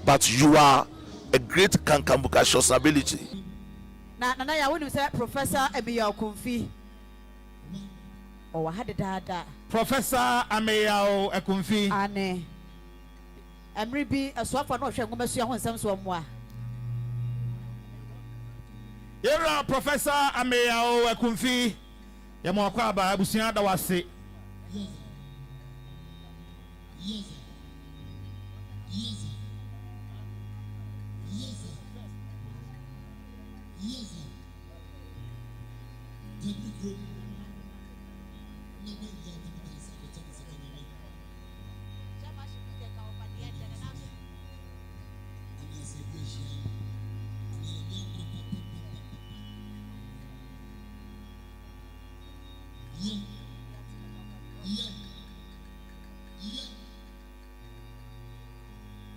but you are a great kankamukashos ability. Na ya wonu say Professor Ameya Okunfi. Oh, had dada. Professor Ameya Okunfi. Ane. Emri bi aswafo na ohwe ngomasu ho nsem so mo a. Yera Professor Ameya Okunfi. Ya mo akwa ba abusia da wase.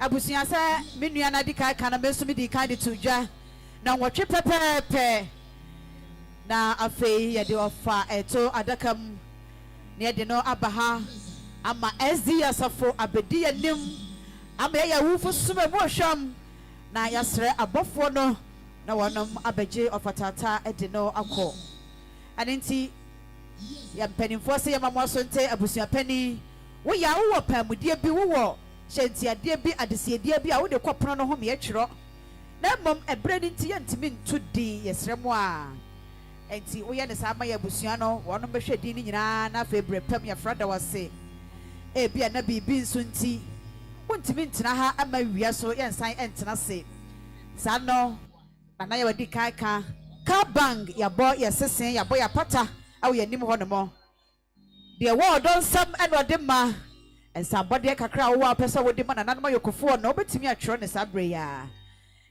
Abusia say me nua na di kai kana me so me di kai de tuja na nwotwe pepepe na afei ye de ofa eto adakam ne de no abaha ama SD asafo abedi anim ama ye wufu sume mo hwam na yasre abofo no na wonom abeje ofatata de no akọ anenti ya mpanimfo se ye mamwa so nte abusia pani wo ya wo pamudie bi wo Shentia be at the sea, dear be out the copron home yet. Now, mum, a bread into yentiment to D, yes, Remois. And see, we understand my Busiano, one of the shading in a favorite premier friend was say. A be a nabi bean soon tea. Want to mean Tanaha and my Riaso and sign and Tanasi. Sano, and I would decay car bang, your boy, your sister, your boy, a potter, oh, your name one more. The award on some and what dimma. And somebody kakra wo apesa wo de man na yo kofo no betimi atwro ne sabre ya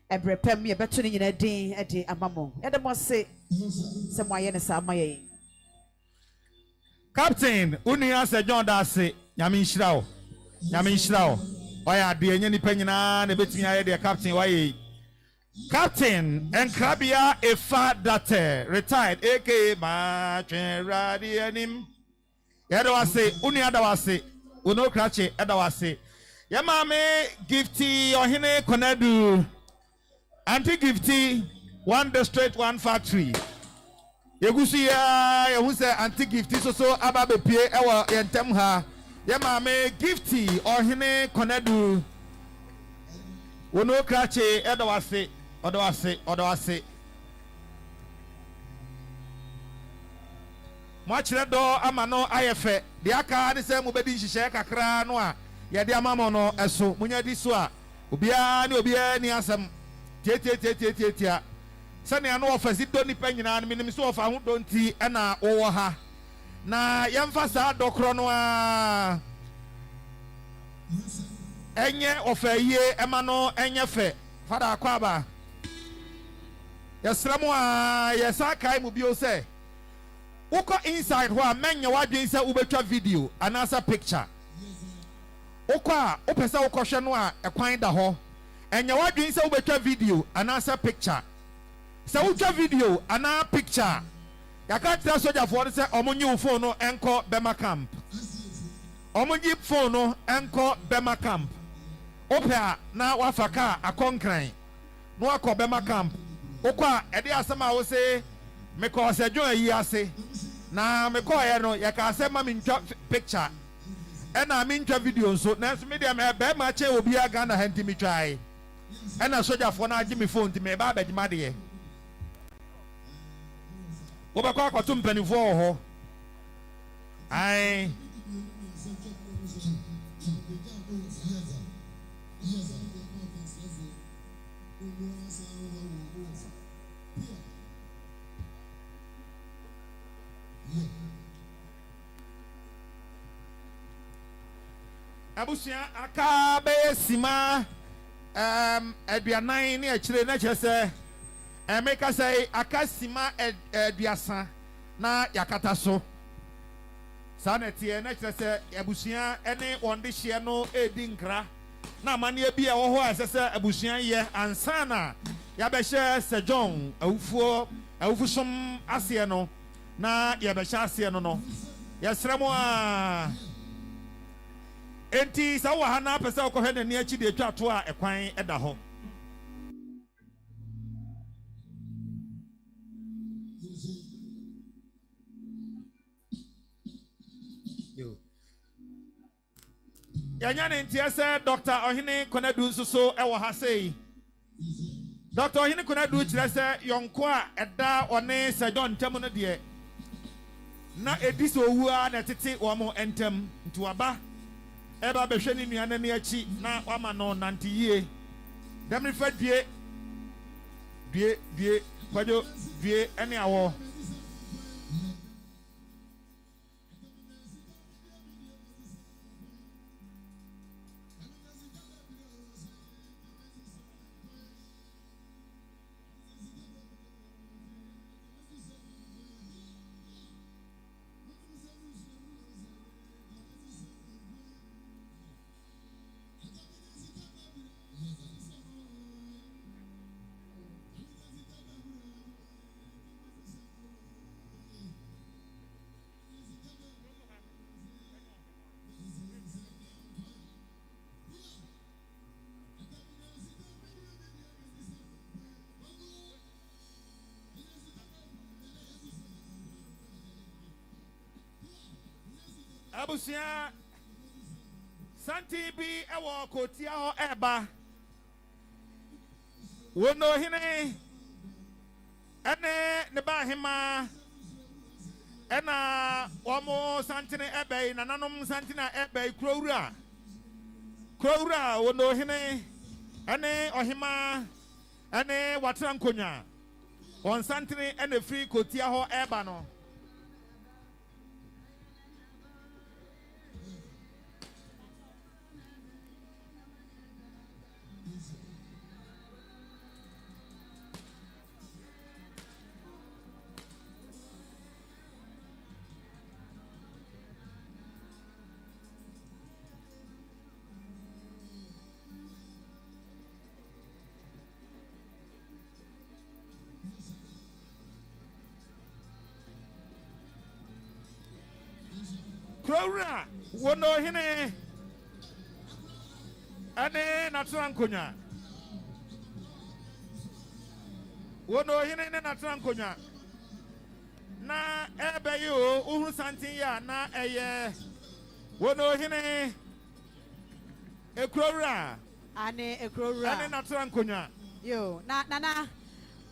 ebre pem ye beto ni nyina din e de amamo e de mo se mo aye ne sa amaye Captain unia se John da se nyame nhyira wo oya de enye nipa nyina na betimi aye de captain waye Captain Enkrabia Efa Date retired aka ma twen radi anim ye do wase unia da wase Uno krache edawase. Ya mame gifty ohine konedu. Anti gifty one district one factory. Yegusi ya yehuse anti gifty so ababe pie ewa yentem ha. Ya mame gifty ohine konedu. Uno krache edawase. Mwachire do amano ayefe de aka de se mu bedi nhihye kakra no a ye de amamo no eso munya di so a obia ni asem tie se ne ano ofasi do ni panyina no minim so ofa ho do nti e na wo ha na yemfa sa dokro no a enye ofa yie ema no enye fe fada akwa ba yesramo a yesa kai mu bio se Uko inside wa menya wadwen se ubetwa video anasa picture. Uko a upesa uko hwe no a ekwan da ho. Enya wadwen se ubetwa video anasa picture. Se utwa video ana picture. Yaka tira soja fo se omonyi phone no enko Bema camp. Omonyi phone no enko Bema camp. Opea na wafaka akonkran. No akọ Bema camp. Uko a ede asema wo se meko se jo yi ase na meko ye no ye ka se ma mi ntwa picture e na mi ntwa video so na so me dia me be ma che obi aga na hanti mi twai e na soja fo na agi mi phone ti me ba ba di made ye wo ba kwa akoto mpanifo ho ai Abusia akabe sima aduanan ne akire na kyese emeka say akasima aduasa na yakata so sanete na kyese abusia ene wonde hye no edi nkra na amane bi e wo ho asese abusia ye ansana ya be hye se John awufusom ase no na ya be hye ase no yesremo a enti sa wo ha na pese okohwe ne ne achi de atwa to a ekwan eda ho yo yanya ne ntia se Dr. Ohene Konadu nso so e wo ha sei Dr. Ohene Konadu kire se yonko a eda one se John ntam no de na edis owu a na tete wo mo entam ntuaba eba behwe ni nua na ne achi na wama no nante yie dem fa due kwajo due ene awo abusia santi bi ewo kotia ho eba wono hene ene ne ba hema ena omo santine ebe na nanom santina ebe krowura wono hene ene ohima ene watra nkonya on santine ene free kotia ho eba no Krowra wono hene ane natrankonya wono hene ne natrankonya na ebe yo uhuru santin ya na eye wono hene ekrowra ane ekrowra ane natrankonya yo na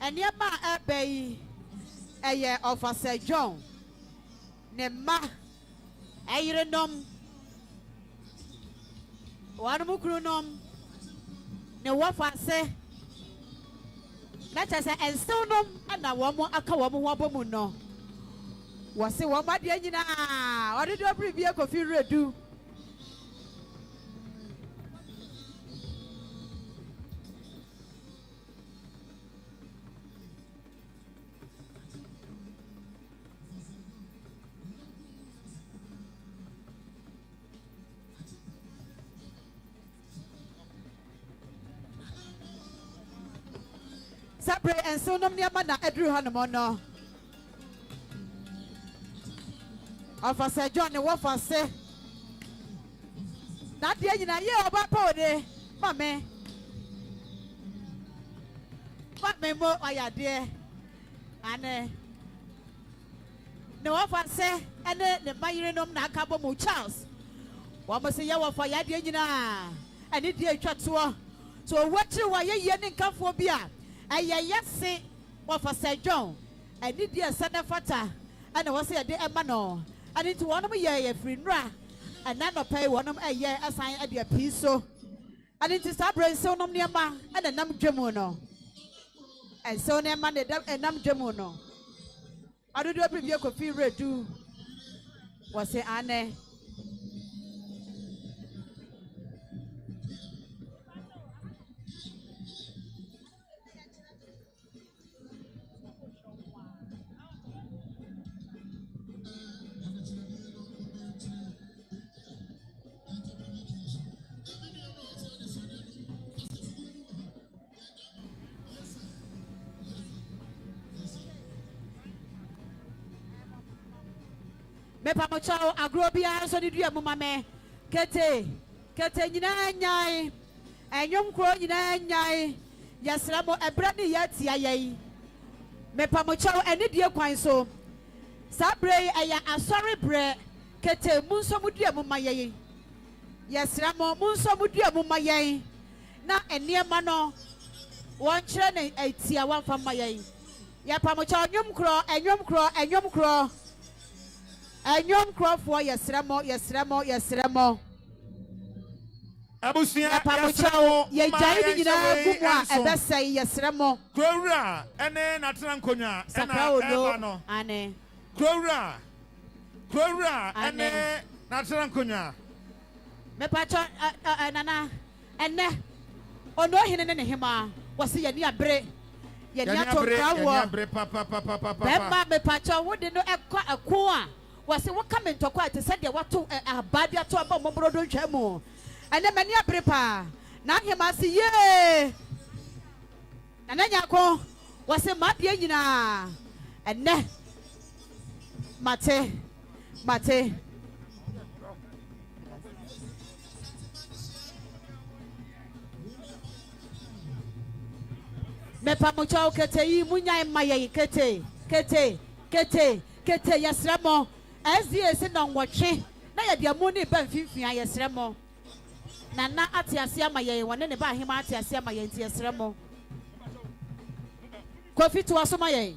eniema ebe yi eye officer John ne ma ayire nom wanu mukuru nom ne wafa se na chese ensew nom ana wo mo aka wo mo hobo mu no wo se wo made anyina ode do pribie kofi redu Sabre and so nom near mana Edru Hanamono. Officer John, the wafa say. Not the engine, ye about pony, mammy. What may more I dear? And no wafa say, and the Mayenom Nakabo Charles. One must say, you for Yadi engine, and it dear chatua. So what you are ye yearning come for beer? Yes, say what for Sir John. I need dear Santa Fata, and I was here de Emano, and into one of my free ra, and none of pay one of a year assign at your piece so. And it is a brain so nom near ma, and a num gemono. And so near man and num gemono. I do not preview coffee red do. Was say Anne. Me pamochao agrobia so di dua mama me kete kete nyina nyai enyom kro nyina nyai yesra mo ebra ne yatia yai mepa mo chaw ene die kwan so sabre eya asori bre kete munso mudua mu mayai yesra mo munso mudua mu mayai na eniema no won kire ne atia wan fa mayai ya pa mo chaw enyom kro fo yesra mo abusia ye jai ni nyina gumu a ebesai yesra mo Krowura ene natena nkonya ena no ane Krowura ene natena nkonya me pacho nana ene ono hine ne hema wose ye ni abre ye ni atokrawo bemba me pacho wode no ekwa ako a wose wo ka mentokwa ate se de wato abade ato aba momrodo ntwamu ene mani abre pa na hema se ye nana nyako wose mabie nyina ene mate me pa mo chaw kete yi munya maye kete yesremo SDS no nwotwe na ye de mu ni ba mfimfia yesremo nana ate ase amaye wone ne ba hema ate ase amaye nti yesremo kofi to aso maye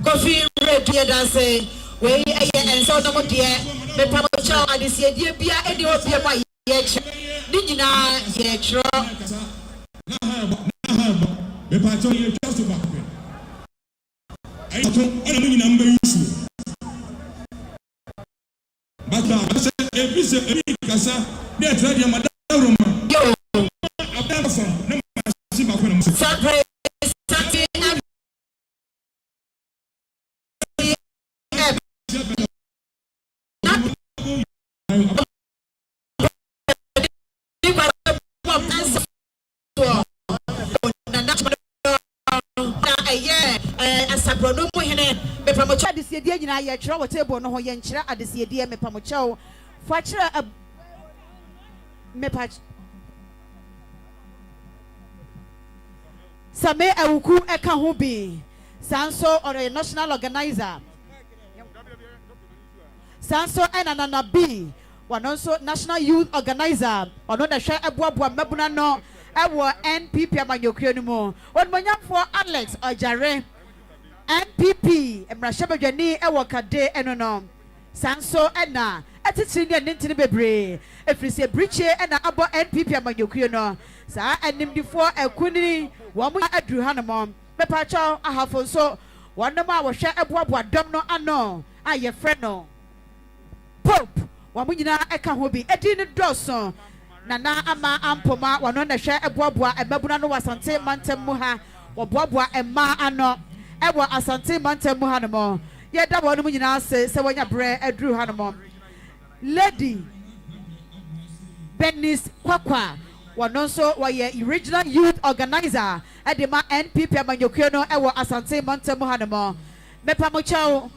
Coffee red dear dance. We and so no dear. Me pamocha and this year beer any of your my yet. Nina yet. Me pacho ye just back. I don't number issue. But I said every kasa they try your madam. Yo. Abba from no see back when I'm saying. Adisiedie nyina ye tro table no ho ye nkyira adisiedie mepamokyɛw fa kyerɛ mepach Same awuku eka ho bi sanso or a national organizer sanso enanana bi wanonso national youth organizer ono na hwɛ eboaboa mabuna no ewo NPP amanyokue no mu onmonyamfo Alex Ojare NPP emrashabadwani ewo kade eno no sanso ena atitiri ne ntini bebre efrisi briche ena abo NPP amanyokue no saa animdifo ekuni wo mu aduru hanom mepacho ahafo so wonnom a wo hwe eboaboa dom no ano aye frɛ no Pope wo mu nyina eka ho bi edi ne doso nana ama ampoma wono na hwe eboaboa emabuna no wasante mantem mu ha wo boaboa ema ano ewo asante mantem mu ha no mo ye da wo no mu nyina se wonya bre aduru hanom Lady Benis Kwakwa Wanonso waye original youth organizer edema NPP amanyokue no ewo asante mantem hanemo mepamochao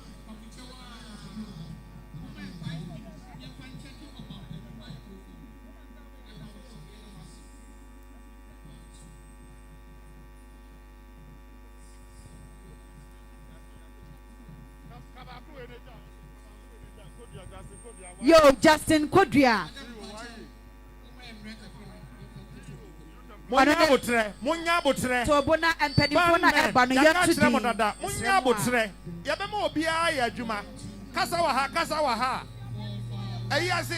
Yo Justin Kodria Munya botre to bona empenifo na eba no yetu di munya botre yabema obi a ya adwuma kasa wa ha ayi ase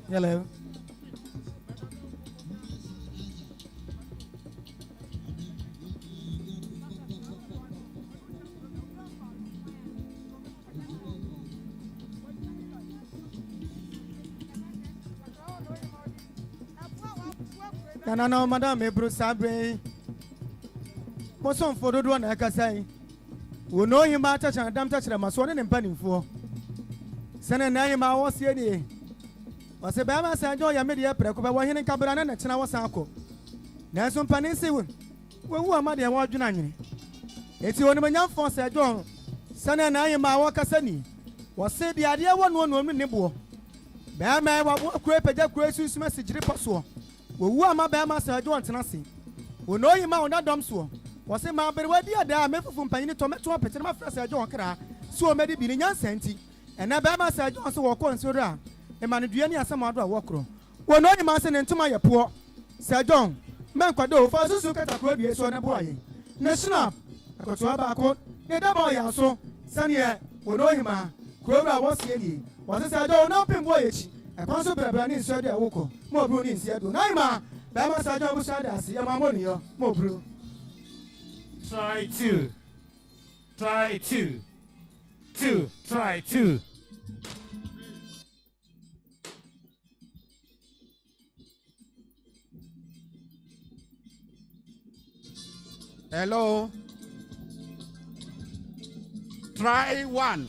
Hello. No, madam, me Bruce Sabre. What's on for the one I can say? We know him about touch and damn touch them as one and penny for. Send a name I was here. Was a Bama San Joy, a media precopa, one in Cabrana and China was uncle. Nelson Paninsi, who am I the award Junani? It's your young for Sir John. Son and I am my work as any. Was said the idea one woman nibble. Bama, what crepe a gracious message reposor. Who am I Bama Sir John Tenassi? We know him out that dumb swore. Was a man, but where the other made from Penny Tomato, Petroma Sir John Kra, so many being young senti, and I Bama Sir John so walk on so round. A man do any as some other walker. We know him as an into my poor Sir John. Man could do for so cut a query so a boy. National, I got to have a coat, a double also. Sunny, we know him, Cobra was here. Was a Sir John open voyage. A consul Brani in Saudi Woko, more brew in Seattle. Naima, Bama Sir John Busada, see a mammonio, more brew. Try two. Try two. Two. Try two. Hello. Try one.